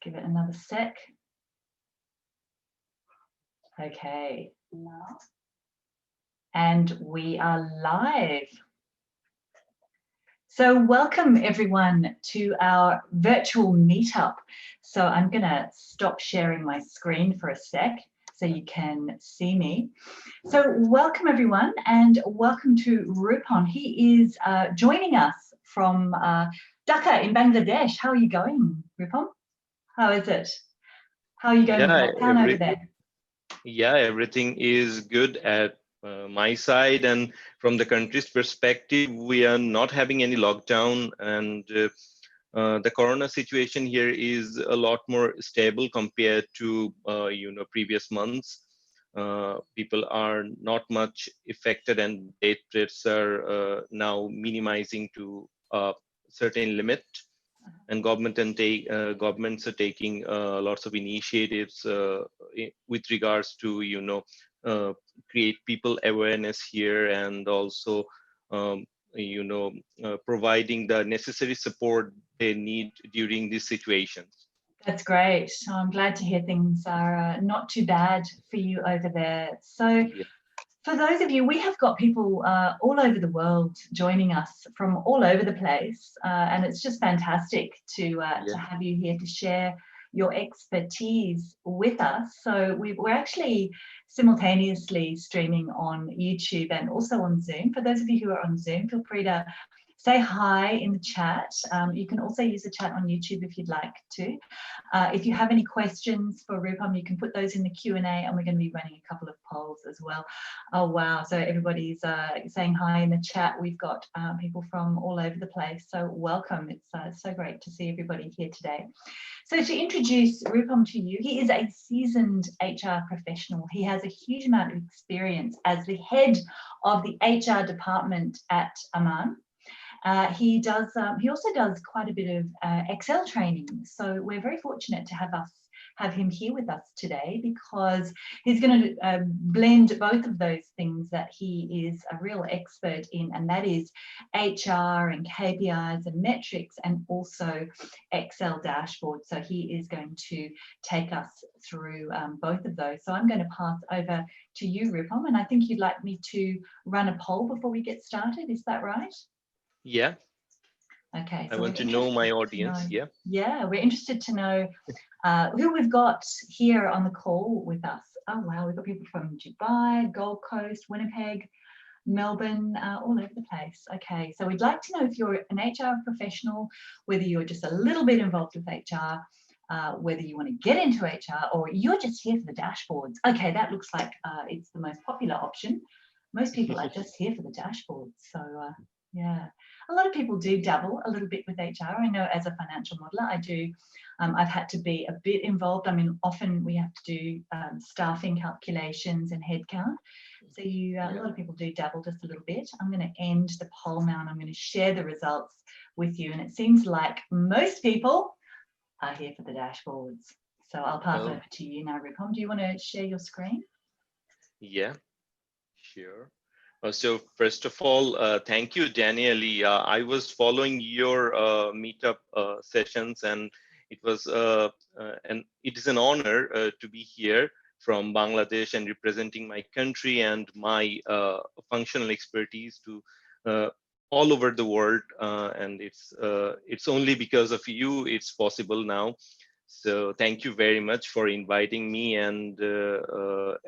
give it another sec. Okay. And we are live. So welcome everyone to our virtual meetup. So I'm going to stop sharing my screen for a sec so you can see me. So welcome everyone, and welcome to Rupom. He is joining us from Dhaka in Bangladesh. How are you going, Rupom? How is it? How are you going with lockdown over there? Yeah, everything is good at my side, and from the country's perspective, we are not having any lockdown, and the corona situation here is a lot more stable compared to previous months. People are not much affected, and death rates are now minimizing to a certain limit. And governments are taking lots of initiatives with regards to create people awareness here, and also providing the necessary support they need during these situations. That's great. I'm glad to hear things are not too bad for you over there. So yeah. For those of you, we have got people all over the world joining us from all over the place, and it's just fantastic to have you here to share your expertise with us. So we're actually simultaneously streaming on YouTube and also on Zoom. For those of you who are on Zoom, feel free to say hi in the chat. You can also use the chat on YouTube if you'd like to. If you have any questions for Rupom, you can put those in the Q&A, and we're going to be running a couple of polls as well. Oh, wow. So everybody's saying hi in the chat. We've got people from all over the place. So welcome. It's so great to see everybody here today. So to introduce Rupom to you, he is a seasoned HR professional. He has a huge amount of experience as the head of the HR department at Amman. He also does quite a bit of Excel training. So we're very fortunate to have him here with us today, because he's going to blend both of those things that he is a real expert in, and that is HR and KPIs and metrics, and also Excel dashboards. So he is going to take us through both of those. So I'm going to pass over to you, Rupom, and I think you'd like me to run a poll before we get started. Is that right? Yeah. Okay. So I want to know my audience. Yeah, we're interested to know who we've got here on the call with us. Oh, wow. We've got people from Dubai, Gold Coast, Winnipeg, Melbourne, all over the place. Okay. So we'd like to know if you're an HR professional, whether you're just a little bit involved with HR, whether you want to get into HR, or you're just here for the dashboards. Okay. That looks like it's the most popular option. Most people are just here for the dashboards. So, yeah, a lot of people do dabble a little bit with HR. I know as a financial modeler, I do. I've had to be a bit involved. I mean, often we have to do staffing calculations and headcount. So a lot of people do dabble just a little bit. I'm going to end the poll now, and I'm going to share the results with you. And it seems like most people are here for the dashboards. So I'll pass over to you now, Rupom. Do you want to share your screen? Yeah, sure. So first of all, thank you, Danielle. I was following your meetup sessions, and it was it is an honor to be here from Bangladesh and representing my country and my functional expertise to all over the world. And it's only because of you it's possible now. So thank you very much for inviting me and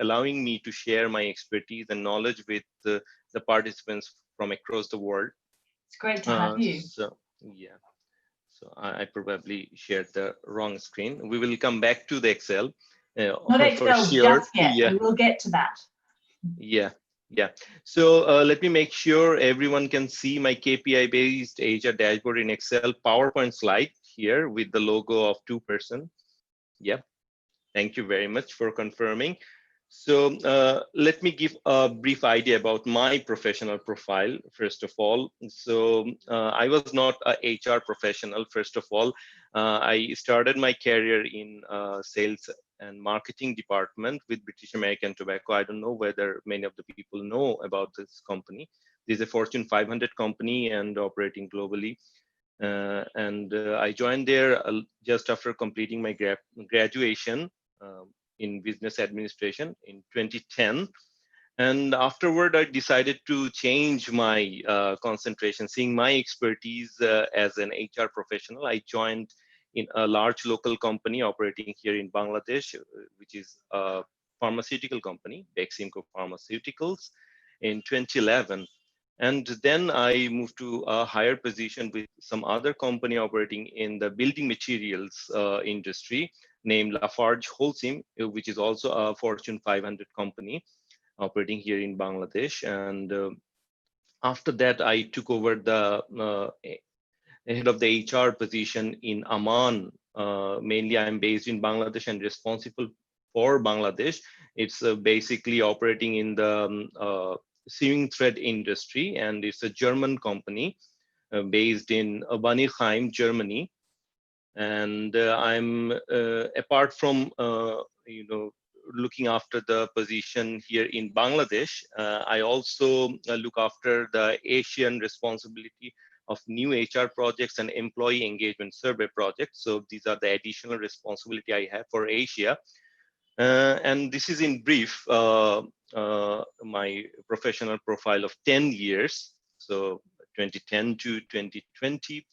allowing me to share my expertise and knowledge with the participants from across the world. It's great to have you. So yeah, so I probably shared the wrong screen. We will come back to the Excel. Not Excel just yet. Yeah. We will get to that. Yeah. So let me make sure everyone can see my KPI based HR dashboard in Excel PowerPoint slide here with the logo of 2%. Yeah, thank you very much for confirming. So let me give a brief idea about my professional profile, first of all. So I was not a HR professional, first of all. I started my career in sales and marketing department with British American Tobacco. I don't know whether many of the people know about this company. This is a Fortune 500 company and operating globally. I joined there just after completing my graduation in business administration in 2010. And afterward, I decided to change my concentration, seeing my expertise as an HR professional. I joined in a large local company operating here in Bangladesh, which is a pharmaceutical company, Beximco Pharmaceuticals, in 2011. And then I moved to a higher position with some other company operating in the building materials industry named Lafarge Holcim, which is also a Fortune 500 company operating here in Bangladesh. And after that, I took over the head of the HR position in Amman. Mainly, I'm based in Bangladesh and responsible for Bangladesh. It's basically operating in the sewing thread industry, and it's a German company based in Banigheim, Germany. And I'm apart from looking after the position here in Bangladesh, I also look after the Asian responsibility of new HR projects and employee engagement survey projects. So these are the additional responsibility I have for Asia. And this is in brief my professional profile of 10 years, so 2010 to 2020.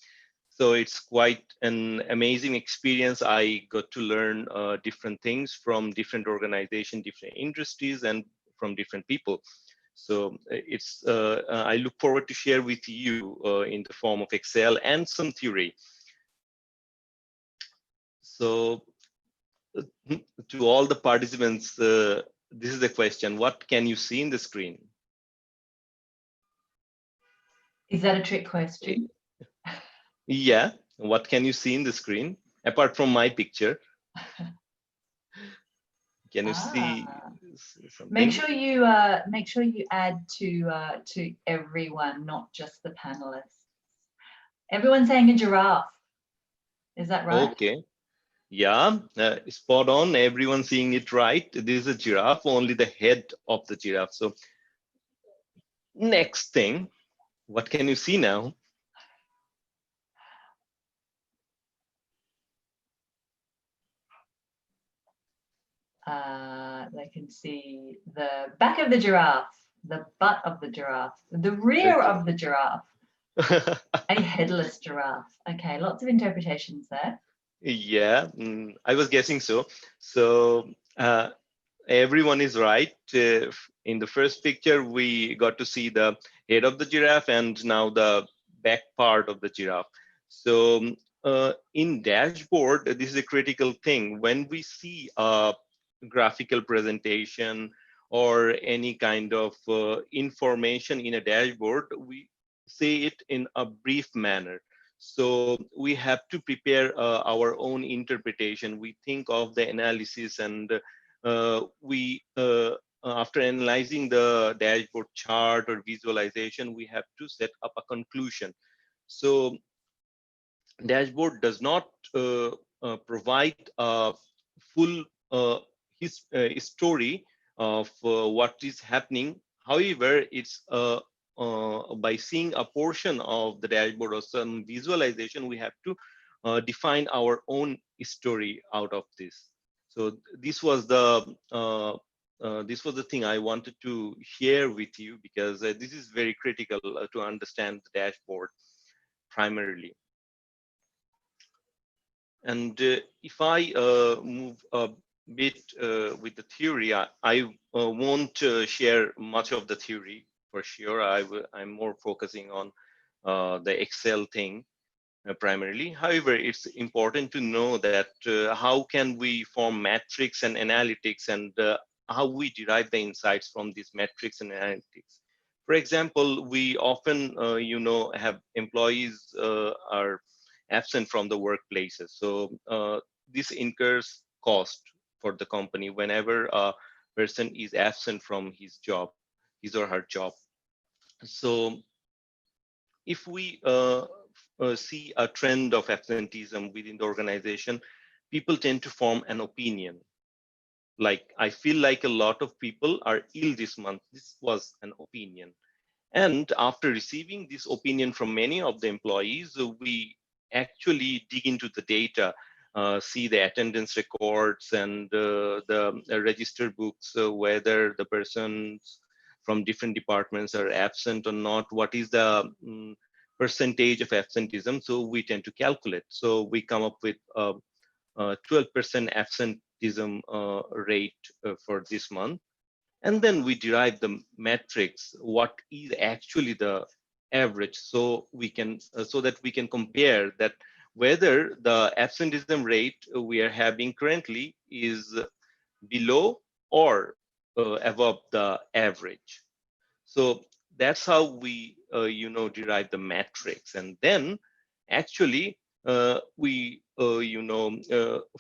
So it's quite an amazing experience. I got to learn different things from different organizations, different industries, and from different people. So it's I look forward to share with you in the form of Excel and some theory. So to all the participants, this is the question: what can you see in the screen? Is that a trick question? Yeah. What can you see in the screen apart from my picture? Can you see something? Make sure you add to everyone, not just the panelists. Everyone's saying a giraffe. Is that right? Okay. Yeah, spot on. Everyone seeing it right. This is a giraffe, only the head of the giraffe. So next thing, what can you see now? They can see the back of the giraffe, the butt of the giraffe, the rear of the giraffe, a headless giraffe. Okay, lots of interpretations there. Yeah, I was guessing so. So everyone is right. In the first picture, we got to see the head of the giraffe and now the back part of the giraffe. So in dashboard, this is a critical thing. When we see a graphical presentation or any kind of information in a dashboard, we say it in a brief manner. So we have to prepare our own interpretation. We think of the analysis, and after analyzing the dashboard chart or visualization, we have to set up a conclusion. So dashboard does not provide a full story of what is happening. However, it's by seeing a portion of the dashboard or some visualization, we have to define our own story out of this. So this was the thing I wanted to share with you, because this is very critical to understand the dashboard primarily. And if I move a bit with the theory, I won't share much of the theory for sure. I'm more focusing on the Excel thing primarily. However, it's important to know that how can we form metrics and analytics, and how we derive the insights from these metrics and analytics. For example, we often, have employees are absent from the workplaces. So this incurs cost for the company whenever a person is absent from his or her job. So if we see a trend of absenteeism within the organization, people tend to form an opinion. Like, I feel like a lot of people are ill this month. This was an opinion. And after receiving this opinion from many of the employees, we actually dig into the data, see the attendance records and the register books, whether the persons from different departments are absent or not, what is the percentage of absenteeism. So we tend to calculate. So we come up with 12% absenteeism rate for this month. And then we derive the metrics, what is actually the average, so we can so that we can compare that whether the absenteeism rate we are having currently is below or above the average. So that's how we derive the metrics, and then actually we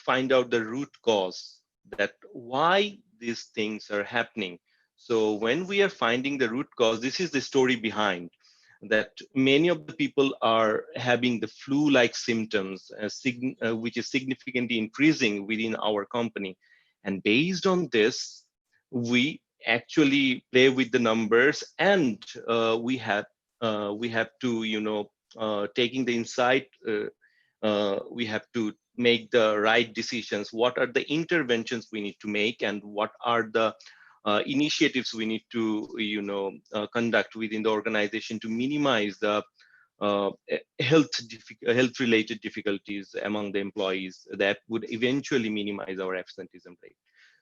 find out the root cause, that why these things are happening. So when we are finding the root cause, this is the story behind that many of the people are having the flu-like symptoms, which is significantly increasing within our company. And based on this, we actually play with the numbers, and we have to taking the insight, we have to make the right decisions. What are the interventions we need to make, and what are the initiatives we need to conduct within the organization to minimize the health related difficulties among the employees that would eventually minimize our absenteeism rate.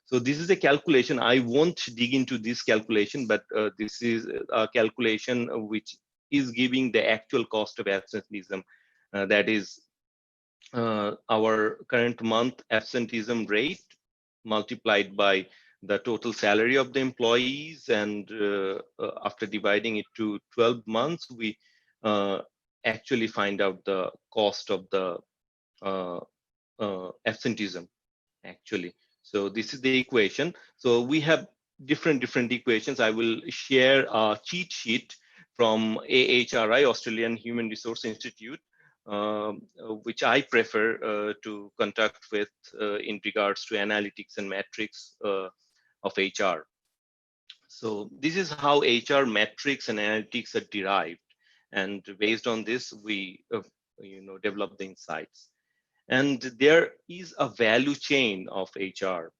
So this is a calculation. I won't dig into this calculation, but this is a calculation which is giving the actual cost of absenteeism. That is our current month absenteeism rate multiplied by the total salary of the employees, and after dividing it to 12 months, we actually find out the cost of the absenteeism actually. So this is the equation. So we have different equations. I will share a cheat sheet from AHRI, Australian Human Resource Institute, which I prefer to conduct with in regards to analytics and metrics of HR. So this is how HR metrics and analytics are derived, and based on this, we develop the insights. And there is a value chain of HR.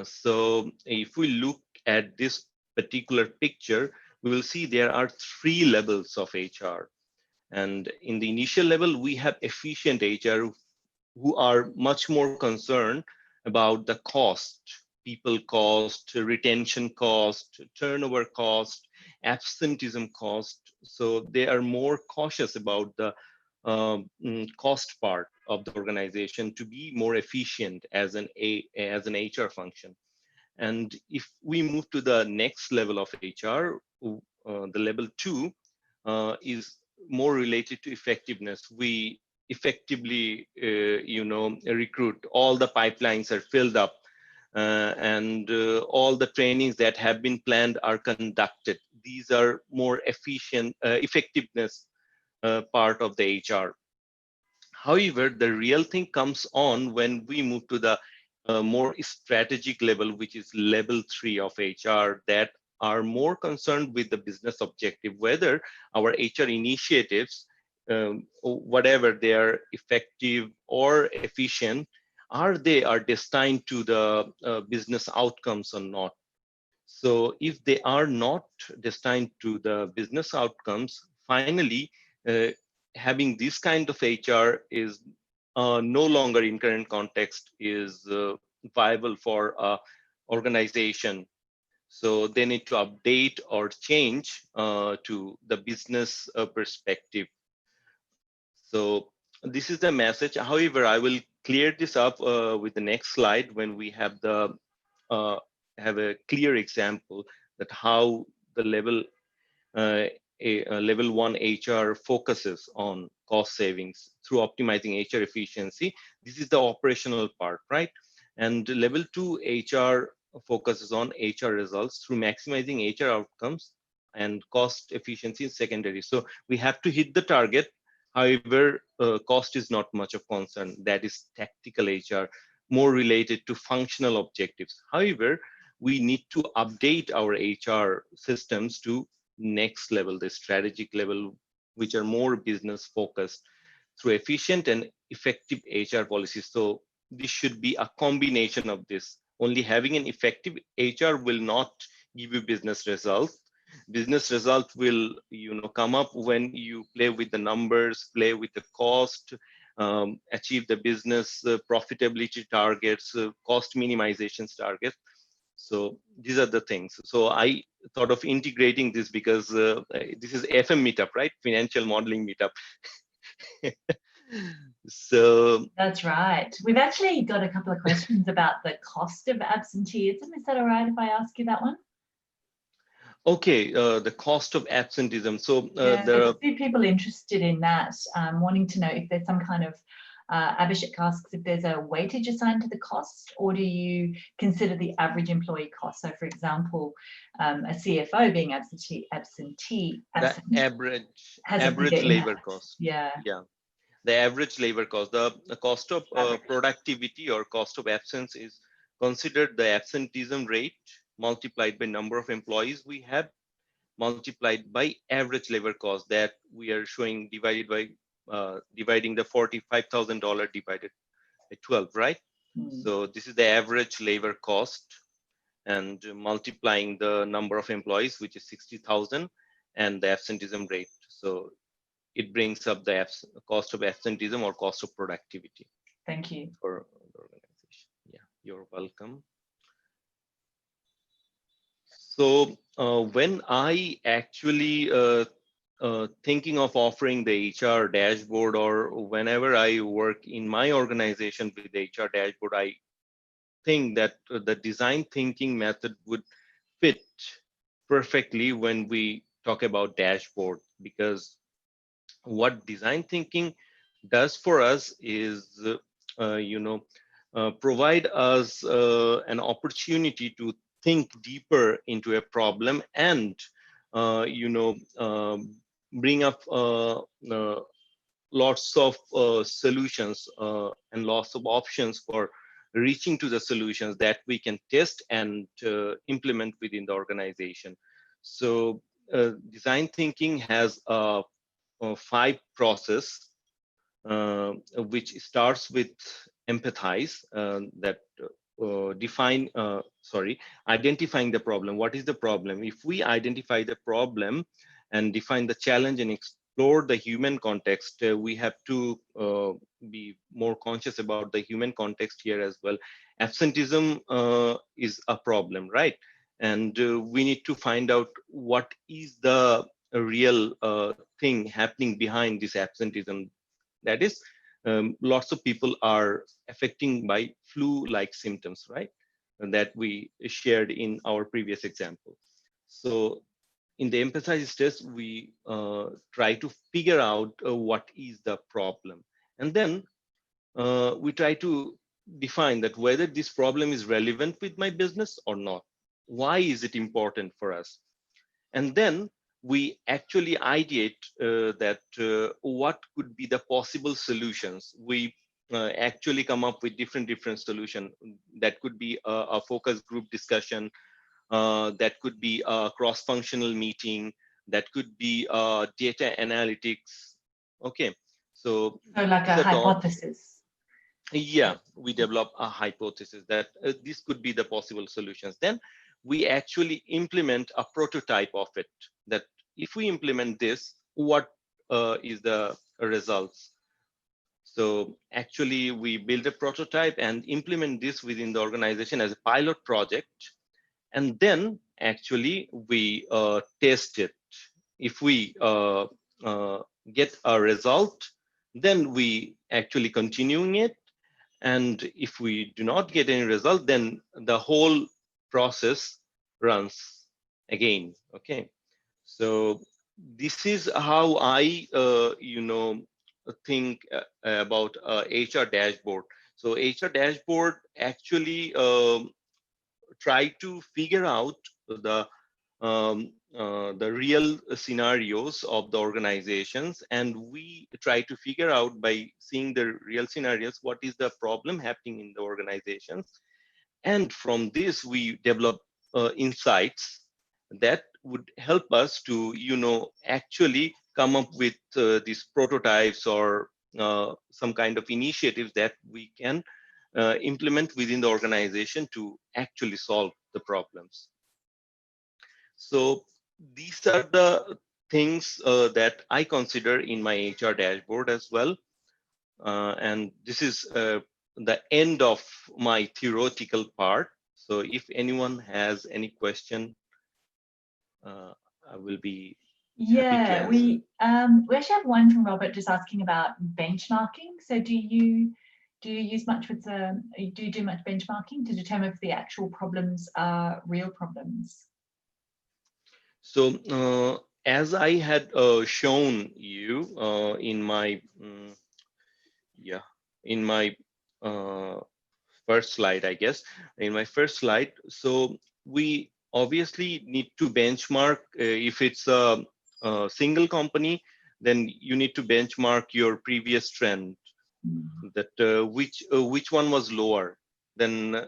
So if we look at this particular picture, we will see there are 3 levels of HR. And in the initial level, we have efficient HR who are much more concerned about the cost, people cost, retention cost, turnover cost, absenteeism cost. So they are more cautious about the cost part of the organization to be more efficient as an HR function. And if we move to the next level of HR, the level 2 is more related to effectiveness. We effectively, recruit. All the pipelines are filled up, and all the trainings that have been planned are conducted. These are more efficient, effectiveness part of the HR. However, the real thing comes on when we move to the more strategic level, which is level 3 of HR, that are more concerned with the business objective, whether our HR initiatives, whatever they are effective or efficient, they are destined to the business outcomes or not. So if they are not destined to the business outcomes, finally, having this kind of HR is no longer in current context is viable for organization. So they need to update or change to the business perspective. So this is the message. However, I will clear this up with the next slide when we have the have a clear example that how the level level 1 HR focuses on cost savings through optimizing HR efficiency. This is the operational part, right? And level 2 HR focuses on HR results through maximizing HR outcomes, and cost efficiency is secondary. So we have to hit the target. However, cost is not much of concern. That is tactical HR, more related to functional objectives. However, we need to update our HR systems to next level, the strategic level, which are more business focused through efficient and effective HR policies. So this should be a combination of this. Only having an effective HR will not give you business results. Business result will, come up when you play with the numbers, play with the cost, achieve the business profitability targets, cost minimizations targets. So these are the things. So I thought of integrating this because this is FM meetup, right? Financial modeling meetup. So that's right. We've actually got a couple of questions about the cost of absenteeism. Is that all right if I ask you that one? okay, the cost of absenteeism. So There's a few people interested in that, wanting to know if there's some kind of Abhishek asks if there's a weightage assigned to the cost, or do you consider the average employee cost? So, for example, a CFO being absent, the average has a bigger labor impact. cost. Yeah. Yeah. The average labor cost, the cost of productivity or cost of absence is considered the absenteeism rate multiplied by number of employees we have, multiplied by average labor cost that we are showing divided by dividing the $45,000 divided by 12, right? So this is the average labor cost, and multiplying the number of employees, which is 60,000, and the absenteeism rate. So it brings up the cost of absenteeism or cost of productivity. Thank you. For the organization. Yeah, you're welcome. So when I actually thinking of offering the HR dashboard, or whenever I work in my organization with the HR dashboard, I think that the design thinking method would fit perfectly when we talk about dashboard, because what design thinking does for us is provide us an opportunity to think deeper into a problem, and bring up lots of solutions and lots of options for reaching to the solutions that we can test and implement within the organization. So design thinking has a 5 process, which starts with empathize, that identifying the problem. What is the problem? If we identify the problem and define the challenge and explore the human context, we have to be more conscious about the human context here as well. Absenteeism is a problem, right? And we need to find out what is the real thing happening behind this absenteeism. That is, lots of people are affecting by flu-like symptoms, right? And that we shared in our previous example. So in the empathize test, we try to figure out what is the problem. And then we try to define that whether this problem is relevant with my business or not. Why is it important for us? And then we actually ideate that what could be the possible solutions. We actually come up with different solutions. That could be a focus group discussion, that could be a cross-functional meeting, that could be data analytics. Okay, so like a hypothesis. Yeah, we develop a hypothesis that this could be the possible solutions. Then we actually implement a prototype of it, that if we implement this, what is the results? So actually we build a prototype and implement this within the organization as a pilot project. And then actually we test it. If we get a result, then we actually continuing it. And if we do not get any result, then the whole process runs again. Okay, so this is how I think about HR dashboard. So HR dashboard actually try to figure out the real scenarios of the organizations, and we try to figure out, by seeing the real scenarios, what is the problem happening in the organizations, and from this we develop insights that would help us to, actually come up with these prototypes or some kind of initiatives that we can implement within the organization to actually solve the problems. So these are the things that I consider in my HR dashboard as well. And this is the end of my theoretical part. So if anyone has any question, I will be happy to answer. We actually have one from Robert just asking about benchmarking. So do you use much with do you do much benchmarking to determine if the actual problems are real problems? So as I had shown you in my in my first slide, I guess, in my first slide. So we obviously need to benchmark if it's a single company, then you need to benchmark your previous trend, that which one was lower. Then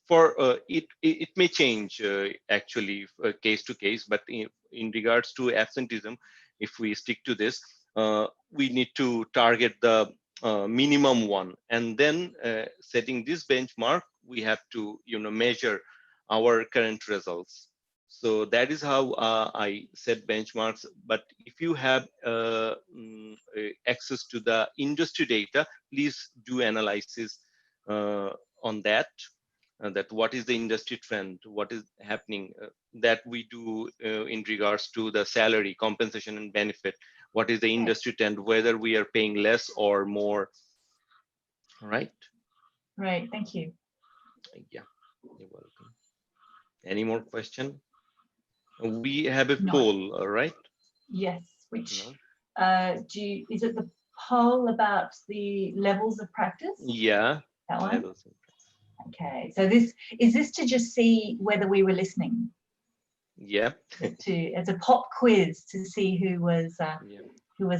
for it may change actually case to case, but in regards to absenteeism, if we stick to this, we need to target the minimum one, and then setting this benchmark, we have to measure our current results. So that is how I set benchmarks. But if you have access to the industry data, please do analysis on that. That what is the industry trend, what is happening, that we do in regards to the salary, compensation and benefit, what is the industry trend, whether we are paying less or more. Right. Right, thank you. Yeah, you're welcome. Any more question? We have a poll, right? Yes, which is it the poll about the levels of practice? Yeah, that one. Levels. Okay, so this is to just see whether we were listening. Yeah. As a pop quiz to see who was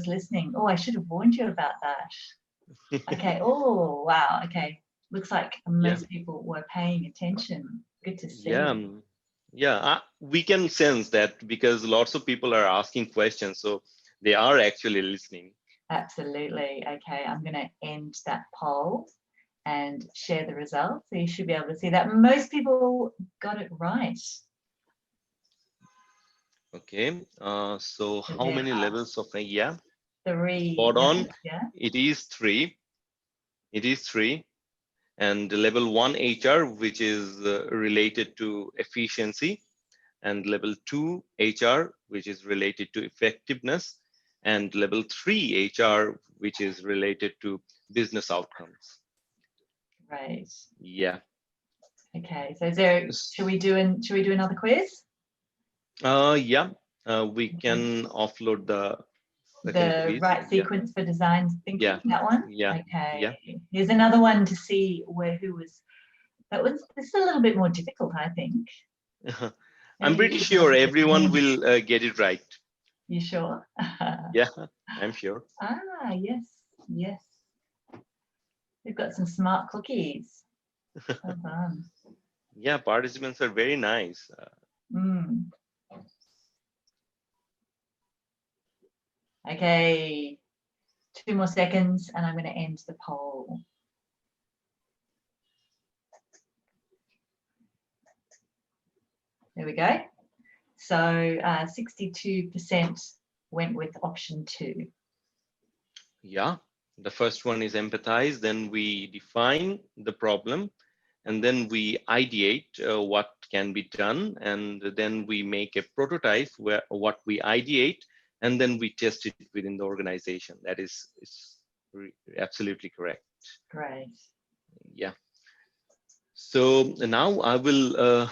listening. Oh, I should have warned you about that. Okay. Oh, wow. Okay. Looks like most people were paying attention. Good to see. Yeah. We can sense that because lots of people are asking questions, so they are actually listening. Absolutely. Okay, I'm going to end that poll and share the results. So you should be able to see that most people got it right. Okay. So how many levels of 3? Spot on. Yeah. It is 3. It is 3. And level 1 HR, which is related to efficiency, and level 2 HR, which is related to effectiveness, and level 3 HR, which is related to business outcomes. Right. Yeah. Okay. So should we do another quiz? Yeah. We can offload the quiz. Right sequence for design thinking. Yeah. That one. Yeah. Okay. Yeah. Here's another one to see who was. This is a little bit more difficult, I think. I'm pretty sure everyone will get it right. You sure? Yeah, I'm sure. Yes, yes. We've got some smart cookies. Well done. Yeah, participants are very nice. Okay, 2 more seconds and I'm going to end the poll. There we go. So 62% went with option 2. Yeah, the first one is empathize. Then we define the problem, and then we ideate what can be done, and then we make a prototype where what we ideate, and then we test it within the organization. That is absolutely correct. Great. Yeah. So now I will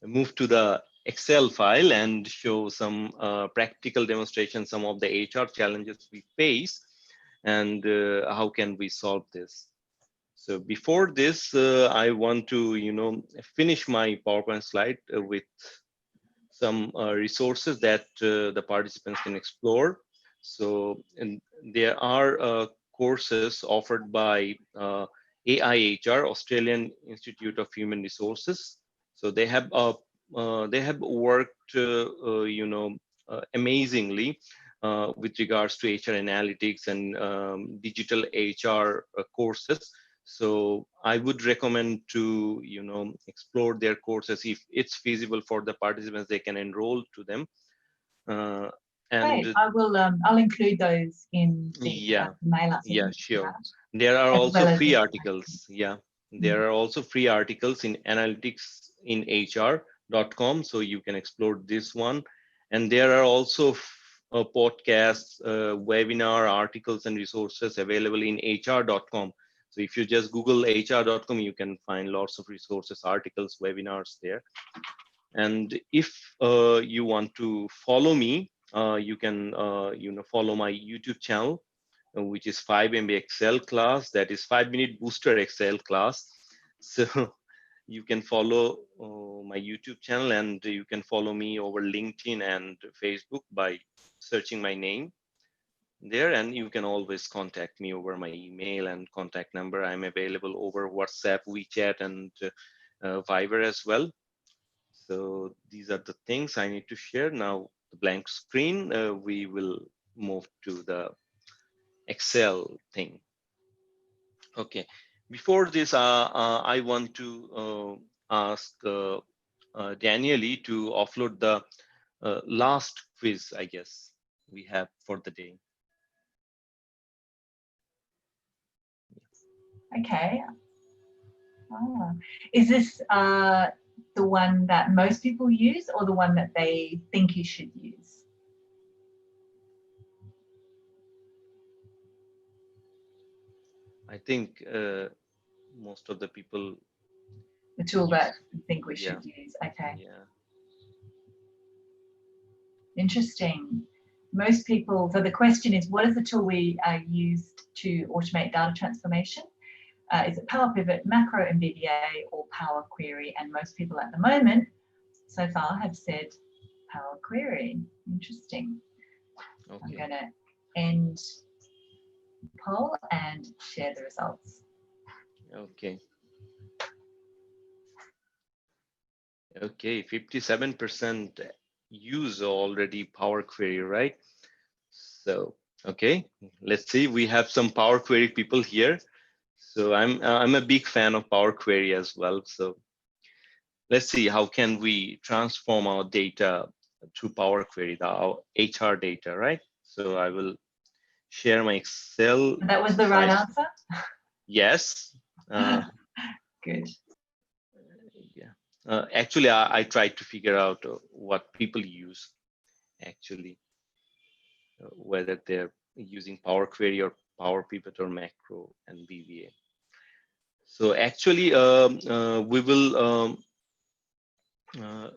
move to the Excel file and show some practical demonstrations, some of the HR challenges we face, and how can we solve this. So before this, I want to finish my PowerPoint slide with some resources that the participants can explore. So and there are courses offered by AIHR, Australian Institute of Human Resources. So they have worked, amazingly with regards to HR analytics and digital HR courses. So I would recommend to, explore their courses. If it's feasible for the participants, they can enroll to them. Great. And I will. I'll include those in the yeah, mail out yeah, session sure. There are as also well as free the articles. Yeah, there are also free articles in analytics in HR.com, so you can explore this one. And there are also podcasts, webinar articles, and resources available in HR.com. So if you just Google HR.com, you can find lots of resources, articles, webinars there. And if you want to follow me, you can follow my YouTube channel, which is 5 MB Excel class. That is 5-minute booster Excel class. So you can follow my YouTube channel, and you can follow me over LinkedIn and Facebook by searching my name there. And you can always contact me over my email and contact number. I'm available over WhatsApp, WeChat, and Viber as well. So these are the things I need to share. Now the blank screen, we will move to the Excel thing. Okay. Before this, I want to ask Daniele to offload the last quiz, I guess, we have for the day. Okay. Is this the one that most people use, or the one that they think you should use? I think most of the people. The tool that you think we Yeah. should use. Okay. Yeah. Interesting. Most people, so the question is, what is the tool we used to automate data transformation? Is it Power Pivot, Macro and VBA, or Power Query? And most people at the moment so far have said Power Query. Interesting. Okay. I'm going to end poll and share the results. Okay. Okay, 57% use already Power Query, right? So, okay, let's see. We have some Power Query people here. So I'm a big fan of Power Query as well. So let's see, how can we transform our data through Power Query, our HR data, right? So I will share my Excel. That was the right answer? Yes. Good. Yeah. Actually, I tried to figure out what people use, actually, whether they're using Power Query or Power Pivot or Macro and VBA. So actually, we will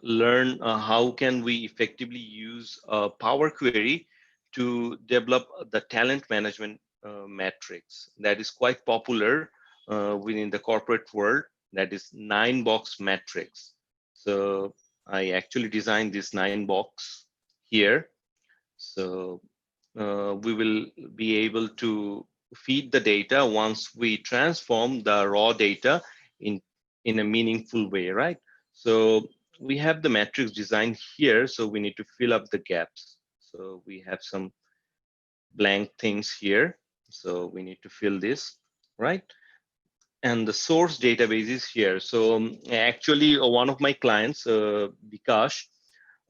learn how can we effectively use Power Query to develop the talent management matrix that is quite popular within the corporate world. That is 9-box matrix. So I actually designed this 9-box here. So we will be able to feed the data once we transform the raw data in a meaningful way, right? So we have the matrix designed here, so we need to fill up the gaps. So we have some blank things here, so we need to fill this, right? And the source database is here. So actually, one of my clients, Bikash,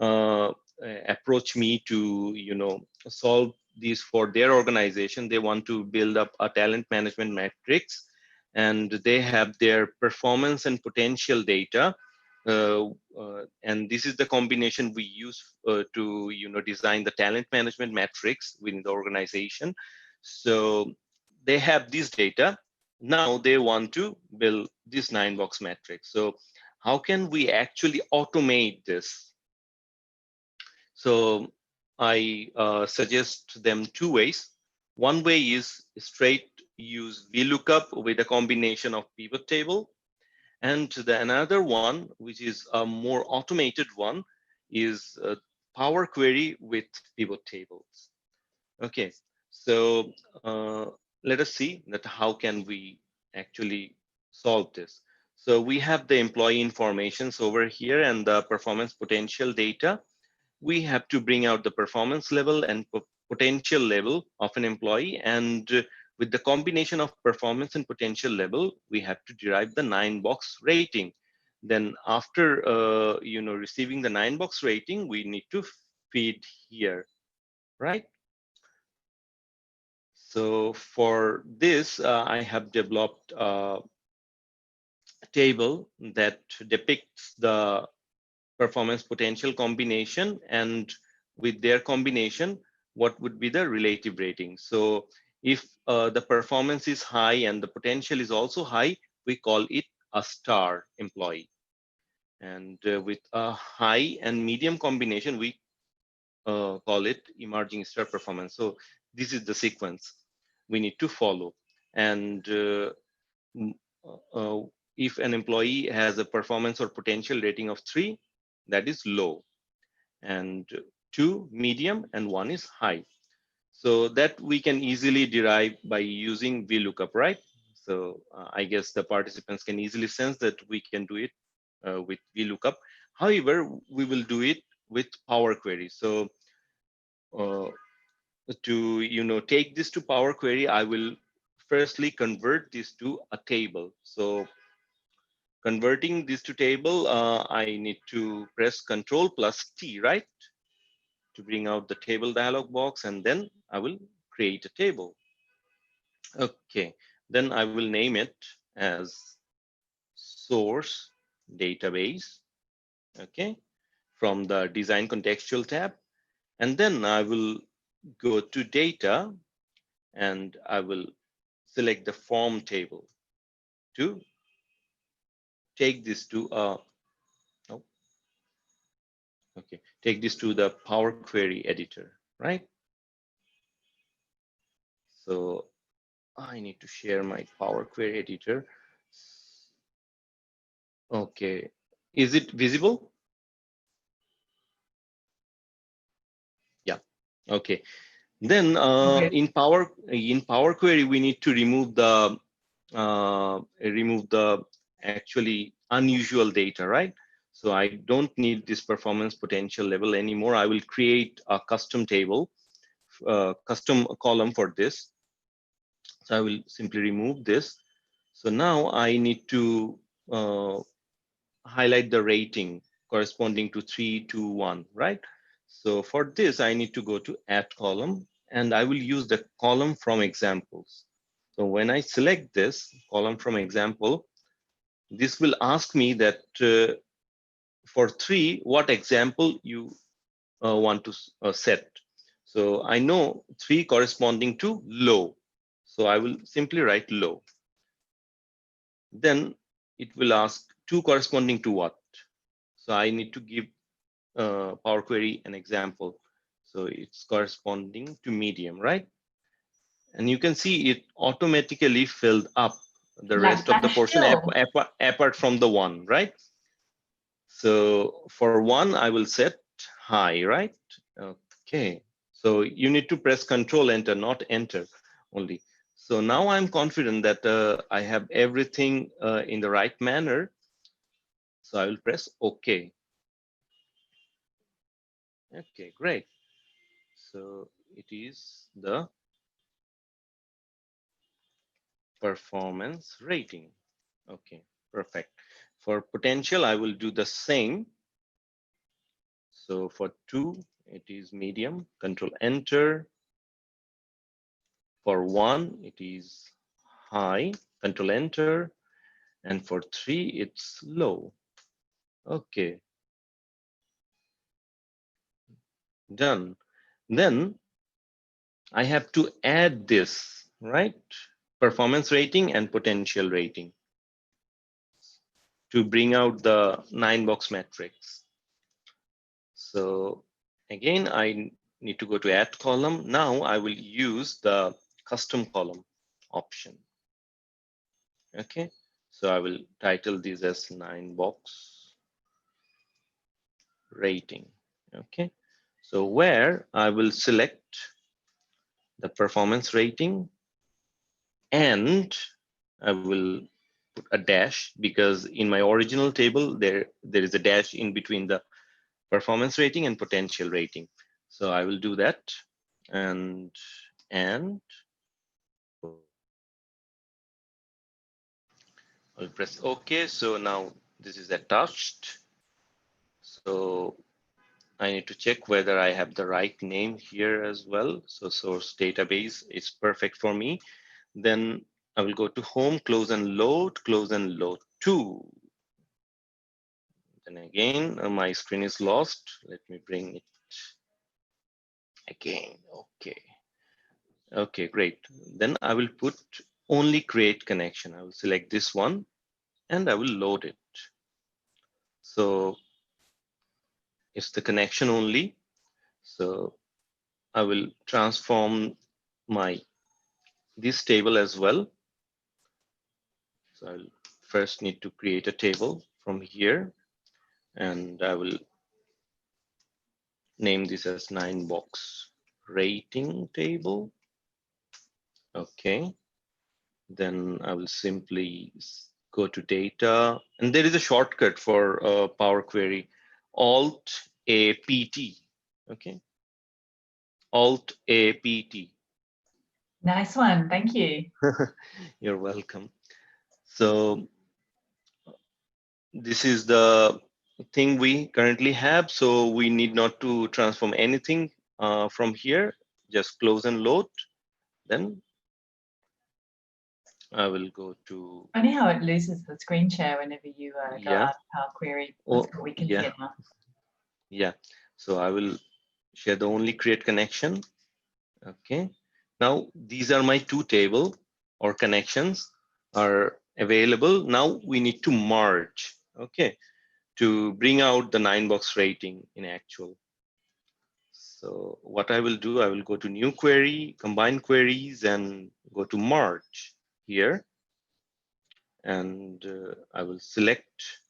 approached me to solve these for their organization. They want to build up a talent management matrix, and they have their performance and potential data. And this is the combination we use to design the talent management matrix within the organization. So they have this data. Now they want to build this 9-box matrix. So how can we actually automate this? So I suggest them 2 ways. One way is straight use VLOOKUP with a combination of PivotTable. And another one, which is a more automated one, is Power Query with pivot tables. Okay, so let us see that how can we actually solve this. So we have the employee informations over here and the performance potential data. We have to bring out the performance level and potential level of an employee. And with the combination of performance and potential level, we have to derive the 9-box rating. Then after receiving the 9-box rating, we need to feed here, right? So for this, I have developed a table that depicts the performance potential combination, and with their combination, what would be the relative rating. So if the performance is high and the potential is also high, we call it a star employee. And with a high and medium combination, we call it emerging star performance. So this is the sequence we need to follow. And if an employee has a performance or potential rating of 3, that is low, and 2 medium, and 1 is high. So that we can easily derive by using VLOOKUP, right? So I guess the participants can easily sense that we can do it with VLOOKUP. However, we will do it with Power Query. So to take this to Power Query, I will firstly convert this to a table. So converting this to table, I need to press Ctrl+T, right? To bring out the table dialog box, and then I will create a table. Okay, then I will name it as source database, okay, from the design contextual tab. And then I will go to data and I will select the form table to take this to take this to the Power Query editor, right? So I need to share my Power Query editor. Okay, is it visible? Yeah, okay. Then in Power Query, we need to remove the actually unusual data, right? So I don't need this performance potential level anymore. I will create a custom table, custom column for this. So I will simply remove this. So now I need to highlight the rating corresponding to 3, 2, 1, right? So for this, I need to go to add column, and I will use the column from examples. So when I select this column from example, this will ask me that for 3, what example you want to set. So I know 3 corresponding to low. So I will simply write low. Then it will ask 2 corresponding to what? So I need to give Power Query an example. So it's corresponding to medium, right? And you can see it automatically filled up the rest of the portion apart from the 1, right? So for 1, I will set high, right? Okay. So you need to press Control Enter, not Enter only. So now I'm confident that I have everything in the right manner. So I will press OK. Okay, great. So it is the performance rating. Okay, perfect. For potential, I will do the same. So for 2, it is medium, Control Enter. For 1, it is high, Control Enter. And for 3, it's low. Okay. Done. Then I have to add this, right? Performance rating and potential rating to bring out the 9-box matrix. So again, I need to go to add column. Now I will use the custom column option. Okay, so I will title this as 9-box rating. Okay, so where I will select the performance rating, and I will put a dash because in my original table, there is a dash in between the performance rating and potential rating. So I will do that and I'll press OK. So now this is attached. So I need to check whether I have the right name here as well. So source database is perfect for me. Then I will go to home, close and load to. Then again, my screen is lost. Let me bring it again. Okay. Okay, great. Then I will put only create connection. I will select this one and I will load it. So it's the connection only. So I will transform this table as well. So I'll first need to create a table from here and I will name this as 9-box rating table. Okay. Then I will simply go to data and there is a shortcut for Power Query, Alt APT. Okay. Alt APT. Nice one. Thank you. You're welcome. So this is the thing we currently have. So we need not to transform anything from here. Just close and load. Then I will go to. Funny how it loses the screen share whenever you go Yeah. out Power Query. Oh, We can yeah. see it now. Yeah. So I will share the only create connection. Okay. Now these are my two table or connections are available. Now we need to merge. Okay. To bring out the 9-box rating in actual. So what I will do, I will go to new query, combine queries and go to merge here. And I will select,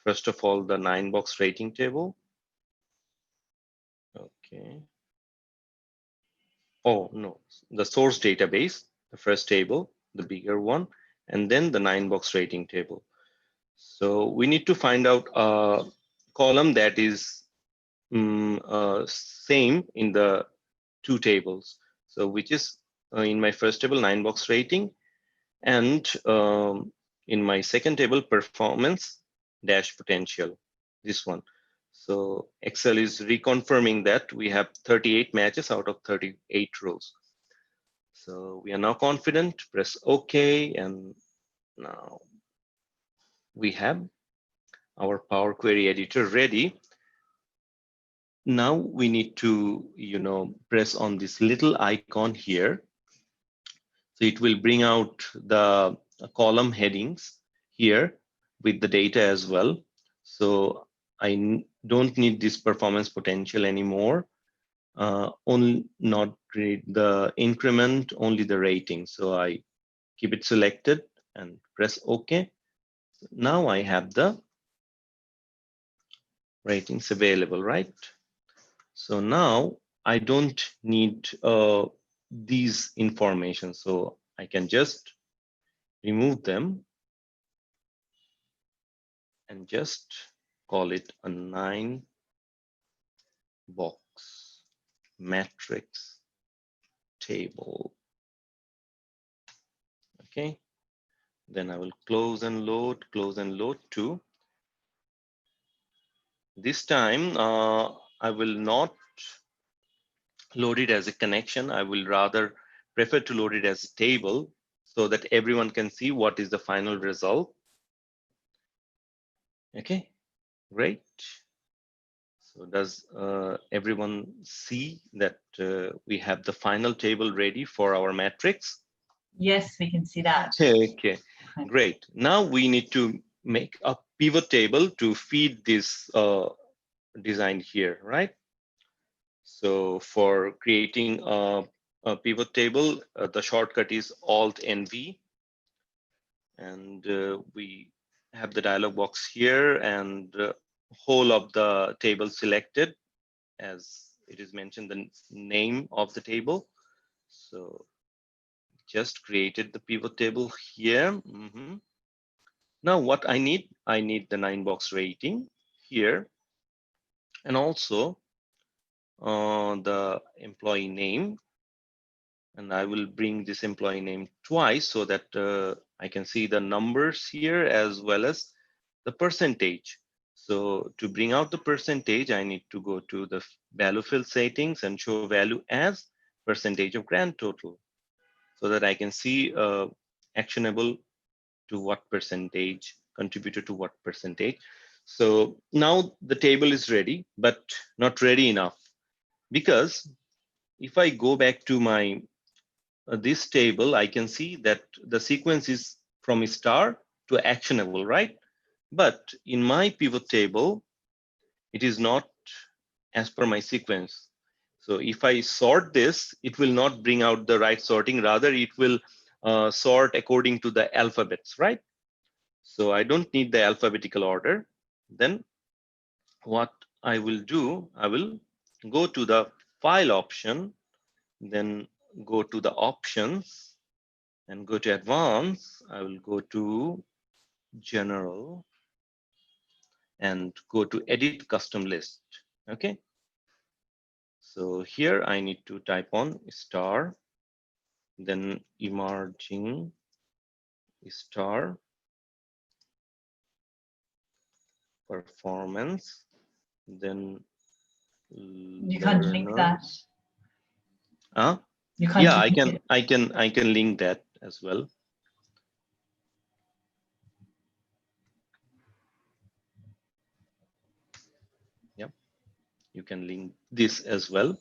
first of all, the 9-box rating table. Okay. Oh, no, the source database, the first table, the bigger one, and then the 9-box rating table. So we need to find out a column that is same in the two tables. So which is in my first table, 9-box rating, and in my second table, performance dash potential, this one. So Excel is reconfirming that we have 38 matches out of 38 rows. So we are now confident, press OK, and now we have our Power Query editor ready. Now we need to, press on this little icon here. So it will bring out the column headings here with the data as well. So I don't need this performance potential anymore. Only not read the increment, only the rating. So I keep it selected and press OK. Now I have the ratings available, right? So now I don't need these information. So I can just remove them and just call it a 9-box matrix table. Okay. Then I will close and load to. This time I will not load it as a connection. I will rather prefer to load it as a table so that everyone can see what is the final result. Okay, great. So does everyone see that we have the final table ready for our matrix? Yes, we can see that. Okay, great. Now we need to make a pivot table to feed this design here, right? So for creating a pivot table, the shortcut is Alt-NV. And we have the dialog box here and whole of the table selected as it is mentioned the name of the table. So just created the pivot table here. Now what I need the 9-box rating here, and also the employee name. And I will bring this employee name twice so that I can see the numbers here as well as the percentage. So to bring out the percentage, I need to go to the value field settings and show value as percentage of grand total so that I can see actionable to what percentage, contributed to what percentage. So now the table is ready, but not ready enough, because if I go back to my this table, I can see that the sequence is from star to actionable, right? But in my pivot table, it is not as per my sequence. So if I sort this, it will not bring out the right sorting. Rather, it will sort according to the alphabets, right? So I don't need the alphabetical order. Then what I will do, I will go to the file option, then go to the options and go to advanced. I will go to general and go to edit custom list. Okay. So here I need to type on star, then emerging star performance, then You can't link learner. that. You can't Yeah, link it. I can link that as well. Yep, you can link this as well.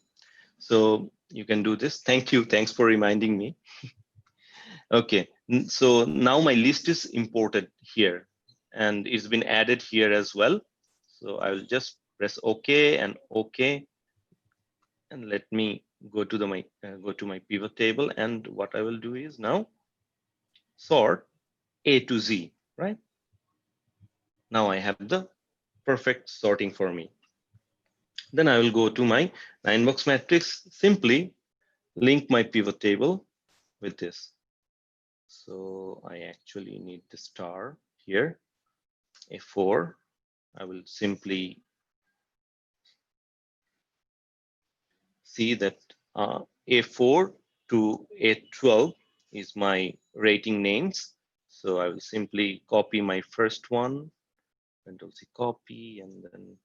So you can do this. Thank you. Thanks for reminding me. Okay, so now my list is imported here and it's been added here as well. So I will just press OK and OK, and let me go to my pivot table. And what I will do is now sort A to Z, right? Now I have the perfect sorting for me. Then I will go to my 9-box matrix, simply link my pivot table with this. So I actually need the star here, A4. I will simply see that A4 to A12 is my rating names. So I will simply copy my first one, Control C copy, and then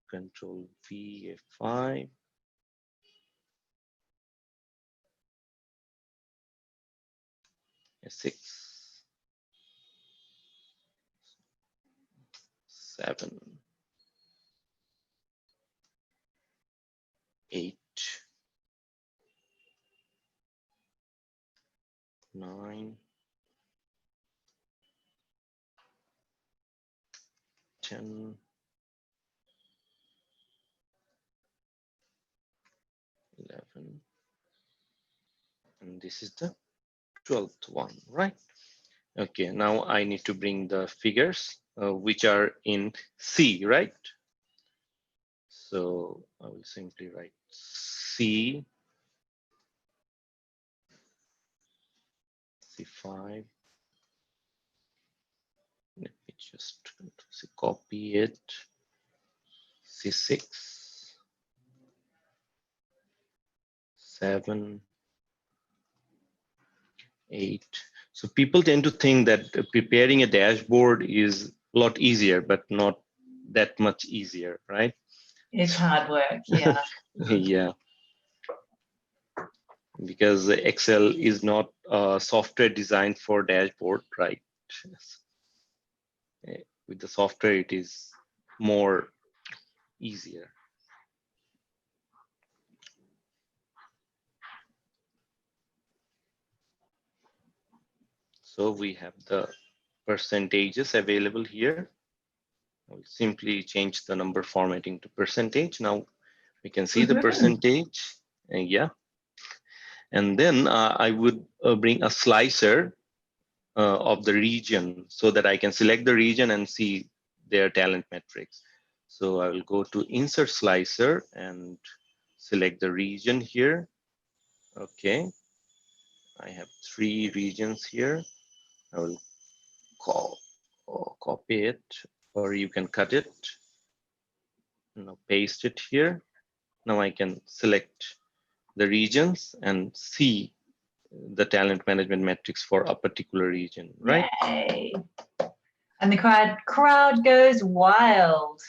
Control V A5. A6, 7, 8, 9, 10, 11, and this is the 12th one, right? Okay, now I need to bring the figures which are in C, right? So I will simply write C, C5. Let me just copy it. C6, 7, 8. So people tend to think that preparing a dashboard is a lot easier, but not that much easier, right? It's hard work, yeah. Yeah, because Excel is not software designed for dashboard, right? With the software, it is more easier. So we have the percentages available here. I'll simply change the number formatting to percentage. Now we can see the percentage. Yeah. And then I would bring a slicer of the region so that I can select the region and see their talent metrics. So I will go to insert slicer and select the region here. Okay. I have 3 regions here. I will call copy it, or you can cut it. Now paste it here. Now I can select the regions and see the talent management metrics for a particular region, right? Yay. And the crowd goes wild.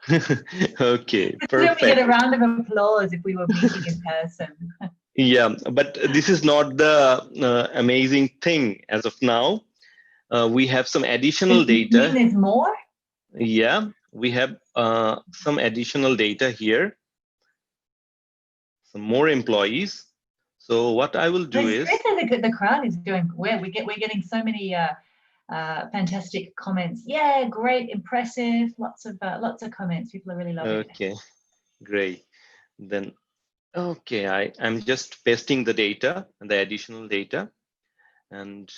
Okay, Then we get a perfect. round of applause if we were meeting in person. Yeah, but this is not the amazing thing as of now. We have some additional You mean data. there's more? Yeah, we have some additional data here, some more employees. So what I will do is, The crowd is doing well. We're getting so many fantastic comments. Yeah, great, impressive. Lots of comments. People are really loving it. okay, great. Then, okay, I'm just pasting the data, the additional data. And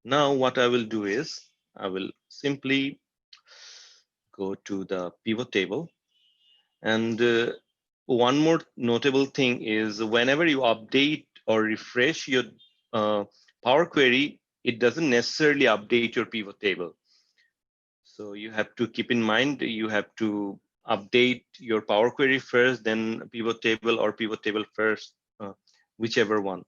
now what I will do is, I will simply go to the pivot table. And one more notable thing is whenever you update or refresh your Power Query, it doesn't necessarily update your pivot table. So you have to keep in mind, you have to update your Power Query first, then pivot table, or pivot table first, whichever one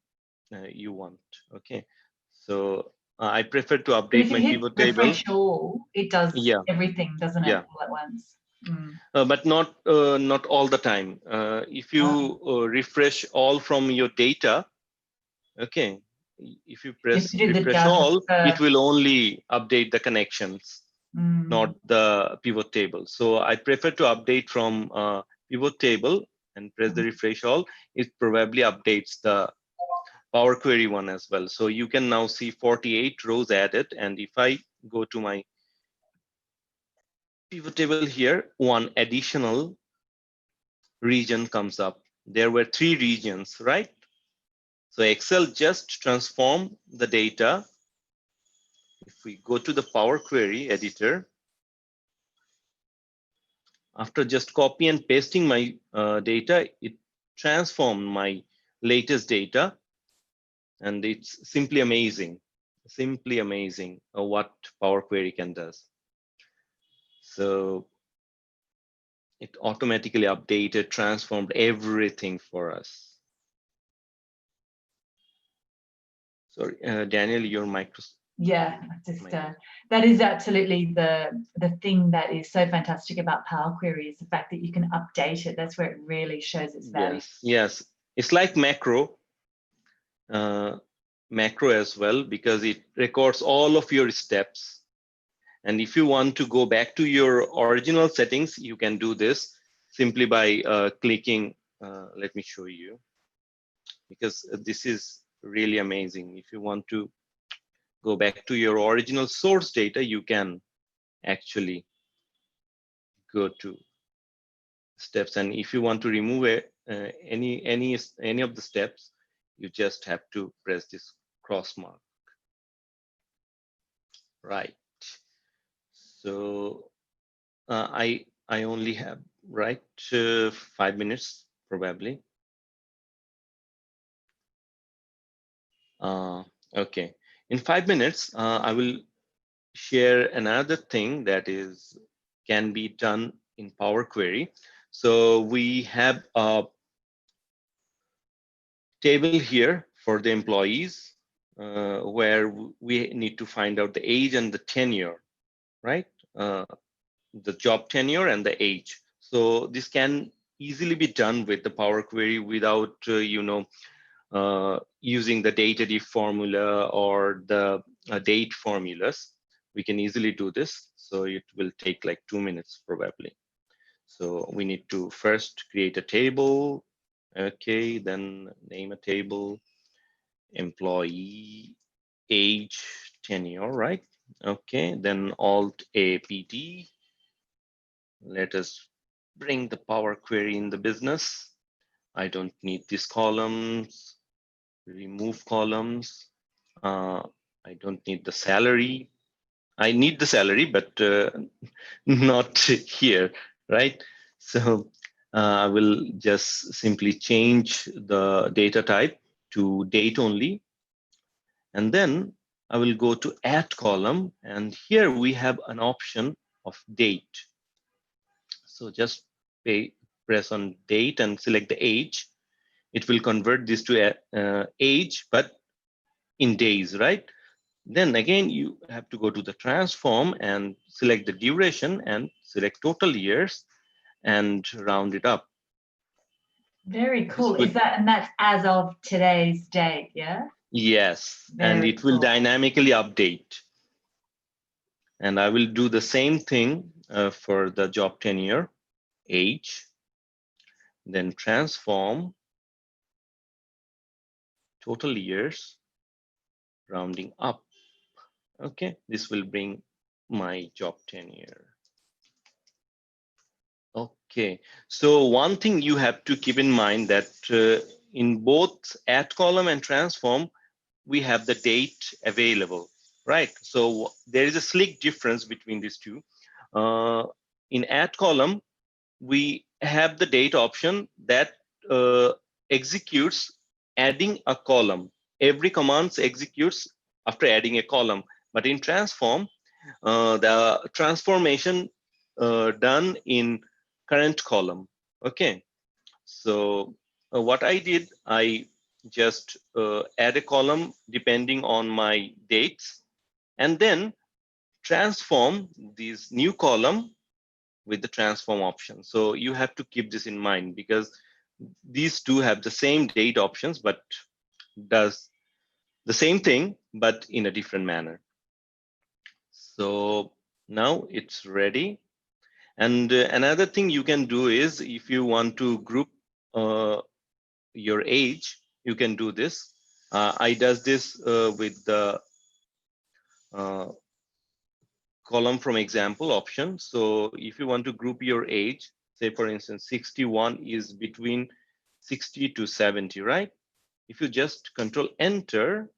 you want. Okay. So I prefer to But update if you my hit pivot table. refresh all, it does Yeah. everything, doesn't it, Yeah. all at once? But not all the time. If you refresh all from your data, okay, if you You have press to do the refresh data all, it first. will only update the connections, not the pivot table. So I prefer to update from pivot table and press the refresh all. It probably updates the Power Query one as well. So you can now see 48 rows added. And if I go to my pivot table here, one additional region comes up. There were 3 regions, right? So Excel just transformed the data. If we go to the Power Query editor, after just copy and pasting my data, it transformed my latest data. And it's simply amazing what Power Query can do. So it automatically updated, transformed everything for us. Sorry, Daniel, your microphone. Yeah, just that is absolutely the thing that is so fantastic about Power Query is the fact that you can update it. That's where it really shows its value. Yes. It's like macro as well, because it records all of your steps. And if you want to go back to your original settings, you can do this simply by clicking. Let me show you, because this is really amazing. If you want to go back to your original source data, you can actually go to steps. And if you want to remove any of the steps, you just have to press this cross mark. Right. So I only have 5 minutes probably. Okay. In 5 minutes, I will share another thing that can be done in Power Query. So we have a table here for the employees where we need to find out the age and the tenure, right? The job tenure and the age. So this can easily be done with the Power Query without, using the data diff formula or the date formulas. We can easily do this. So it will take like 2 minutes probably. So we need to first create a table. Okay, then name a table, employee, age, tenure, right? Okay, then Alt A P T. Let us bring the Power Query in the business. I don't need these columns. Remove columns. I don't need the salary. I need the salary, but not here, right? So I will just simply change the data type to date only. And then I will go to add column, and here we have an option of date. So just press on date and select the age. It will convert this to age, but in days, right? Then again, you have to go to the transform and select the duration and select total years and round it up. Very cool. Is that, and that's as of today's date, yeah? Yes, Very and it will cool. dynamically update. And I will do the same thing for the job tenure, age, then transform, total years, rounding up. Okay, this will bring my job tenure. Okay, so one thing you have to keep in mind that in both add column and transform, we have the date available, right? So there is a slight difference between these two. In add column, we have the date option that executes adding a column. Every command executes after adding a column. But in transform, the transformation done in current column. Okay, so what I did, I just add a column depending on my dates, and then transform this new column with the transform option. So you have to keep this in mind because these two have the same date options, but does the same thing, but in a different manner. So now it's ready. And another thing you can do is if you want to group your age, you can do this. I does this with the column from example option. So if you want to group your age, say for instance, 61 is between 60 to 70, right? If you just control enter,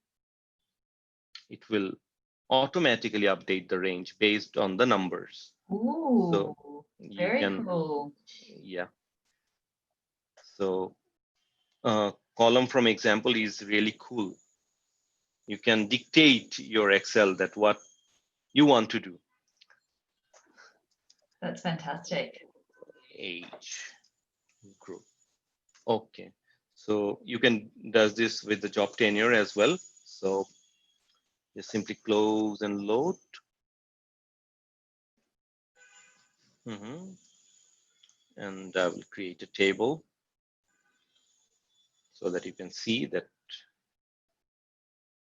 it will automatically update the range based on the numbers. Ooh, so you very can, cool. yeah. So column from example is really cool. You can dictate your Excel that what you want to do. That's fantastic. Age group. Okay. So you can does this with the job tenure as well. So just simply close and load. And I will create a table so that you can see that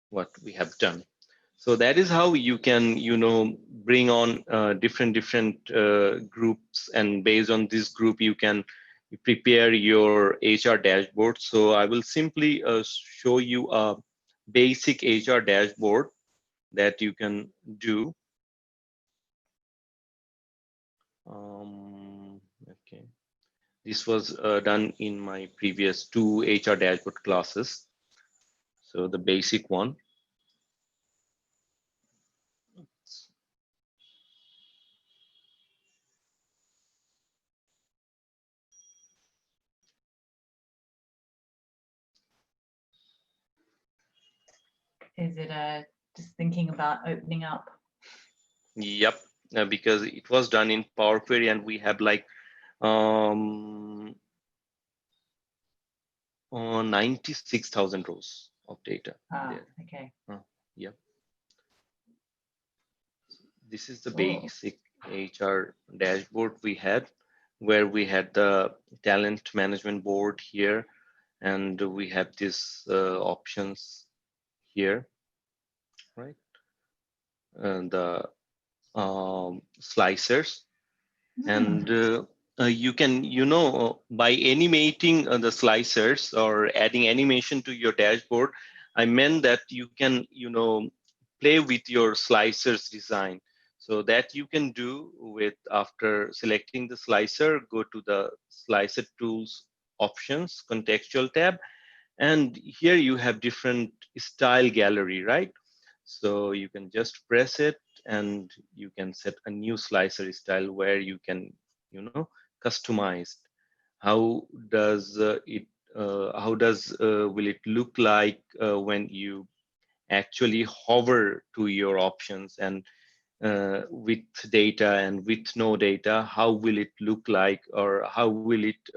what we have done. So that is how you can, bring on different groups, and based on this group, you can prepare your HR dashboard. So I will simply show you a basic HR dashboard that you can do. Okay, this was done in my previous 2 HR dashboard classes. So the basic one. Is it just thinking about opening up? Yep, because it was done in Power Query, and we have like 96,000 rows of data there. Okay. Yeah. This is the Cool. basic HR dashboard we had, where we had the talent management board here, and we have these options here, right? And the slicers. And you can, by animating the slicers or adding animation to your dashboard, I meant that you can, play with your slicers design. So that you can do with, after selecting the slicer, go to the slicer tools options, contextual tab, and here you have different style gallery, right? So you can just press it and you can set a new slicer style where you can, customize. How does will it look like when you actually hover to your options, and with data and with no data, how will it look like, or how will it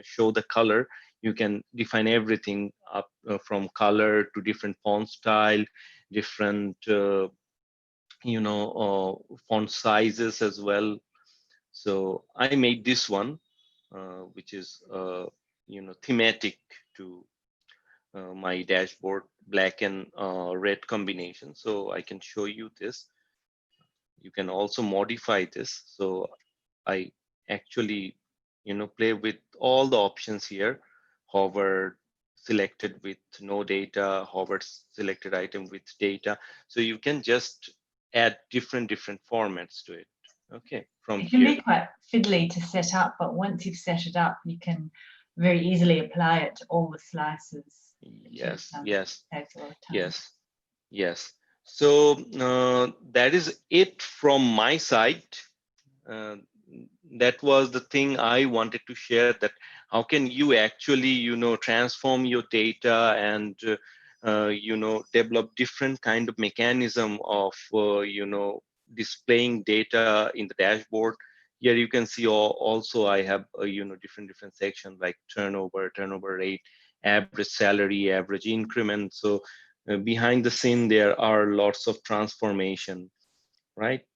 show the color. You can define everything up from color to different font style, different font sizes as well. So I made this one, which is thematic to my dashboard, black and red combination. So I can show you this. You can also modify this. So I actually play with all the options here. Hover selected with no data, hover selected item with data. So you can just add different formats to it. Okay, from It can here. be quite fiddly to set up, but once you've set it up, you can very easily apply it to all the slices. Yes, Takes a lot of time. yes. So that is it from my side. That was the thing I wanted to share, that how can you actually transform your data and develop different kind of mechanism of displaying data in the dashboard. Here you can see also I have different sections like turnover rate, average salary, average increment. So behind the scene there are lots of transformation, right?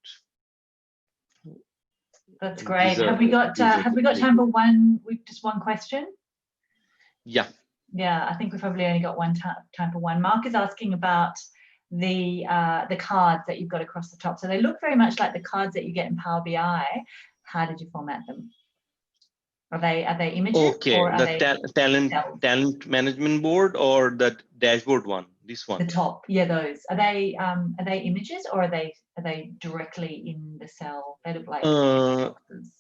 That's great. Have we got time for just one question? Yeah. Yeah, I think we've probably only got time for one. Mark is asking about the cards that you've got across the top. So they look very much like the cards that you get in Power BI. How did you format them? Are they images? Okay, or are the talent management board, or the dashboard one? This one. The top, yeah, those. Are they images, or are they directly in the cell? They look like boxes.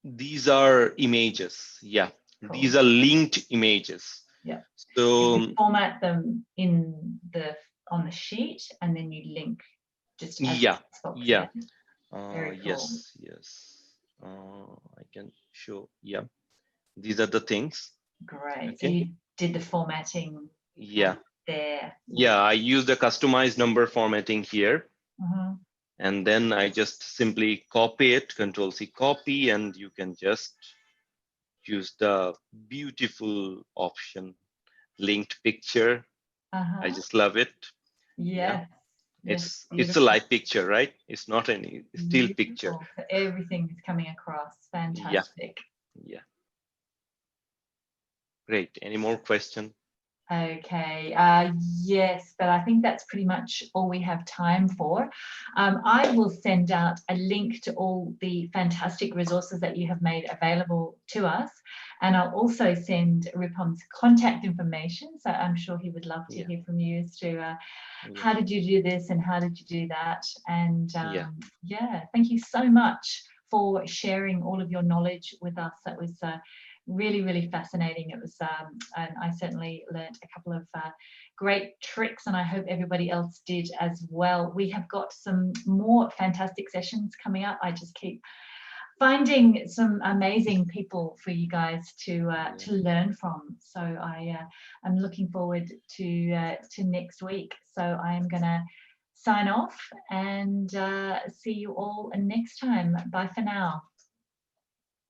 These are images. Yeah, cool. These are linked images. Yeah. So you format them on the sheet, and then you link just as yeah. Very cool. Yes. I can show. Yeah, these are the things. Great. Okay. So you did the formatting. Yeah. There. Yeah, I use the customized number formatting here. And then I just simply copy it, Control-C copy, and you can just use the beautiful option, linked picture. I just love it. Yeah. It's a live picture, right? It's not any still picture. So everything is coming across. Fantastic. Yeah. Great. Any more questions? Okay, yes, but I think that's pretty much all we have time for. I will send out a link to all the fantastic resources that you have made available to us, and I'll also send Rupom's contact information, so I'm sure he would love to hear from you as to how did you do this and how did you do that. And thank you so much for sharing all of your knowledge with us. That was really, really fascinating. It was, and I certainly learned a couple of great tricks, and I hope everybody else did as well. We have got some more fantastic sessions coming up. I just keep finding some amazing people for you guys to learn from. So I'm looking forward to next week. So I am going to sign off and see you all next time. Bye for now.